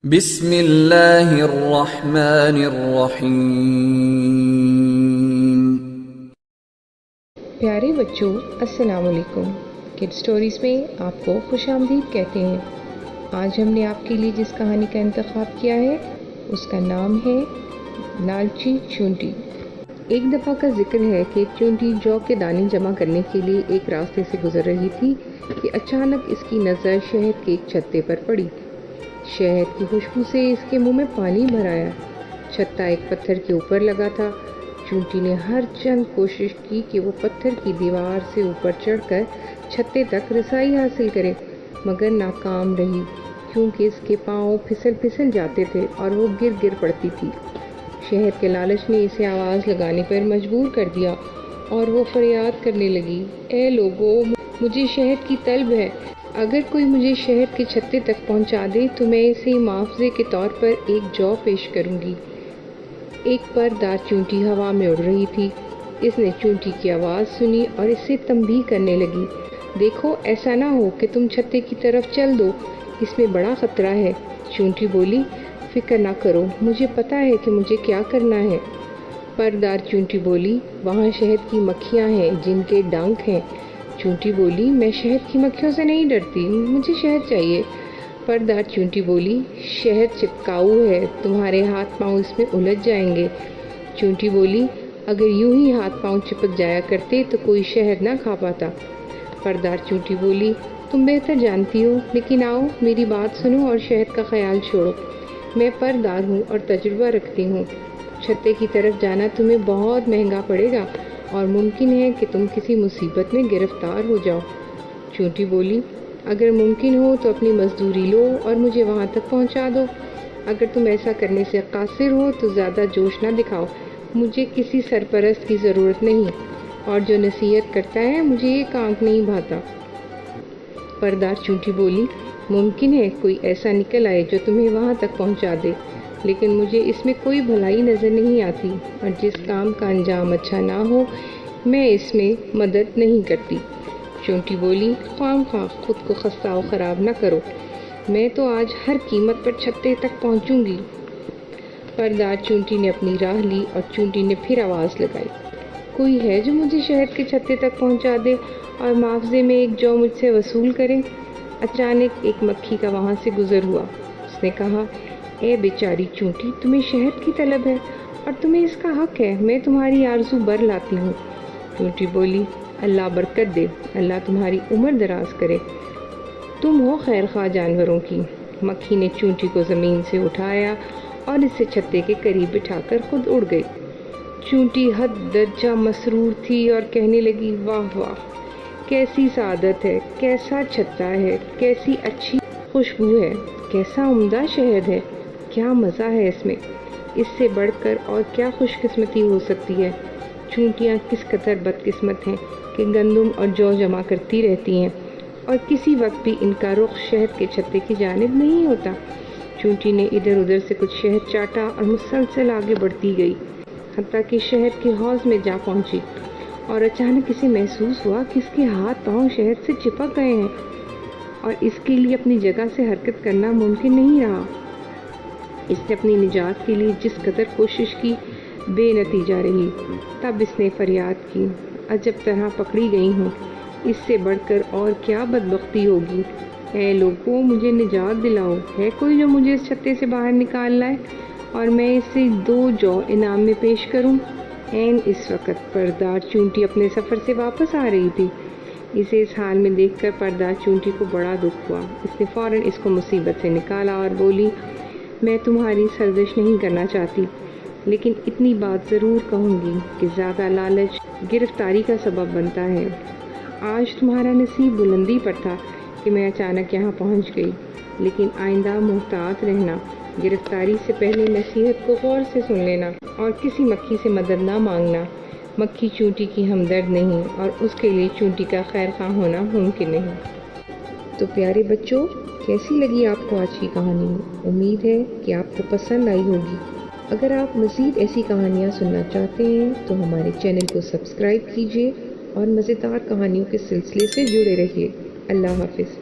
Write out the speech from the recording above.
بسم اللہ الرحمن الرحیم۔ پیارے بچوں، السلام علیکم۔ کڈ سٹوریز میں آپ کو خوش آمدید کہتے ہیں۔ آج ہم نے آپ کے لیے جس کہانی کا انتخاب کیا ہے اس کا نام ہے لالچی چونٹی۔ ایک دفعہ کا ذکر ہے کہ ایک چونٹی جو کے دانے جمع کرنے کے لیے ایک راستے سے گزر رہی تھی کہ اچانک اس کی نظر شہد کے ایک چھتے پر پڑی۔ شہد کی خوشبو سے اس کے منہ میں پانی بھر آیا۔ چھتا ایک پتھر کے اوپر لگا تھا۔ چونٹی نے ہر چند کوشش کی کہ وہ پتھر کی دیوار سے اوپر چڑھ کر چھتے تک رسائی حاصل کرے، مگر ناکام رہی کیونکہ اس کے پاؤں پھسل جاتے تھے اور وہ گر پڑتی تھی۔ شہد کے لالچ نے اسے آواز لگانے پر مجبور کر دیا اور وہ فریاد کرنے لگی، اے لوگو، مجھے شہد کی طلب ہے۔ اگر کوئی مجھے شہد کے چھتے تک پہنچا دے تو میں اسے معاوضے کے طور پر ایک جو پیش کروں گی۔ ایک پردار چونٹی ہوا میں اڑ رہی تھی۔ اس نے چونٹی کی آواز سنی اور اس سے تنبیہ کرنے لگی، دیکھو، ایسا نہ ہو کہ تم چھتے کی طرف چل دو، اس میں بڑا خطرہ ہے۔ چونٹی بولی، فکر نہ کرو، مجھے پتا ہے کہ مجھے کیا کرنا ہے۔ پردار چونٹی بولی، وہاں شہد کی مکھیاں ہیں جن کے ڈنک ہیں۔ چونٹی بولی، میں شہد کی مکھیوں سے نہیں ڈرتی، مجھے شہد چاہیے۔ پردار چونٹی بولی، شہد چپکاؤ ہے، تمہارے ہاتھ پاؤں اس میں الجھ جائیں گے۔ چونٹی بولی، اگر یوں ہی ہاتھ پاؤں چپک جایا کرتے تو کوئی شہد نہ کھا پاتا۔ پردار چونٹی بولی، تم بہتر جانتی ہو، لیکن آؤ میری بات سنو اور شہد کا خیال چھوڑو۔ میں پردار ہوں اور تجربہ رکھتی ہوں۔ چھتے کی طرف جانا تمہیں بہت مہنگا پڑے گا اور ممکن ہے کہ تم کسی مصیبت میں گرفتار ہو جاؤ۔ چونٹی بولی، اگر ممکن ہو تو اپنی مزدوری لو اور مجھے وہاں تک پہنچا دو۔ اگر تم ایسا کرنے سے قاصر ہو تو زیادہ جوش نہ دکھاؤ، مجھے کسی سرپرست کی ضرورت نہیں، اور جو نصیحت کرتا ہے مجھے ایک آنکھ نہیں بھاتا۔ پردار چونٹی بولی، ممکن ہے کوئی ایسا نکل آئے جو تمہیں وہاں تک پہنچا دے، لیکن مجھے اس میں کوئی بھلائی نظر نہیں آتی، اور جس کام کا انجام اچھا نہ ہو میں اس میں مدد نہیں کرتی۔ چونٹی بولی، خواہ خود کو خستہ و خراب نہ کرو، میں تو آج ہر قیمت پر چھتے تک پہنچوں گی۔ پردار چونٹی نے اپنی راہ لی اور چونٹی نے پھر آواز لگائی، کوئی ہے جو مجھے شہد کے چھتے تک پہنچا دے اور معاوضے میں ایک جو مجھ سے وصول کرے؟ اچانک ایک مکھی کا وہاں سے گزر ہوا۔ اس نے کہا، اے بیچاری چونٹی، تمہیں شہد کی طلب ہے اور تمہیں اس کا حق ہے، میں تمہاری آرزو بر لاتی ہوں۔ چونٹی بولی، اللہ برکت دے، اللہ تمہاری عمر دراز کرے، تم ہو خیر خواہ جانوروں کی۔ مکھی نے چونٹی کو زمین سے اٹھایا اور اسے چھتے کے قریب بٹھا کر خود اڑ گئی۔ چونٹی حد درجہ مسرور تھی اور کہنے لگی، واہ واہ، کیسی سعادت ہے، کیسا چھتا ہے، کیسی اچھی خوشبو ہے، کیسا عمدہ شہد ہے، کیا مزہ ہے اس میں، اس سے بڑھ کر اور کیا خوش قسمتی ہو سکتی ہے۔ چونٹیاں کس قدر بدقسمت ہیں کہ گندم اور جو جمع کرتی رہتی ہیں اور کسی وقت بھی ان کا رخ شہد کے چھتے کی جانب نہیں ہوتا۔ چونٹی نے ادھر ادھر سے کچھ شہد چاٹا اور مسلسل آگے بڑھتی گئی، حتیٰ کہ شہد کے حوض میں جا پہنچی، اور اچانک اسے محسوس ہوا کہ اس کے ہاتھ پاؤں شہد سے چپک گئے ہیں اور اس کے لیے اپنی جگہ سے حرکت کرنا ممکن نہیں رہا۔ اس نے اپنی نجات کے لیے جس قدر کوشش کی، بے نتیجہ رہی۔ تب اس نے فریاد کی، عجب طرح پکڑی گئی ہوں، اس سے بڑھ کر اور کیا بدبختی ہوگی۔ اے لوگوں، مجھے نجات دلاؤ، ہے کوئی جو مجھے اس چھتے سے باہر نکال لائے اور میں اسے 2 جو انعام میں پیش کروں۔ عین اس وقت پردار چونٹی اپنے سفر سے واپس آ رہی تھی۔ اسے اس حال میں دیکھ کر پردار چونٹی کو بڑا دکھ ہوا۔ اس نے فوراً اس کو مصیبت سے نکالا اور بولی، میں تمہاری سرزش نہیں کرنا چاہتی، لیکن اتنی بات ضرور کہوں گی کہ زیادہ لالچ گرفتاری کا سبب بنتا ہے۔ آج تمہارا نصیب بلندی پر تھا کہ میں اچانک یہاں پہنچ گئی، لیکن آئندہ محتاط رہنا، گرفتاری سے پہلے نصیحت کو غور سے سن لینا اور کسی مکھی سے مدد نہ مانگنا۔ مکھی چونٹی کی ہمدرد نہیں اور اس کے لیے چونٹی کا خیر خواہ ہونا ممکن نہیں۔ تو پیارے بچوں، کیسی لگی آپ کو آج کی کہانی؟ امید ہے کہ آپ کو پسند آئی ہوگی۔ اگر آپ مزید ایسی کہانیاں سننا چاہتے ہیں تو ہمارے چینل کو سبسکرائب کیجیے اور مزیدار کہانیوں کے سلسلے سے جڑے رہیے۔ اللہ حافظ۔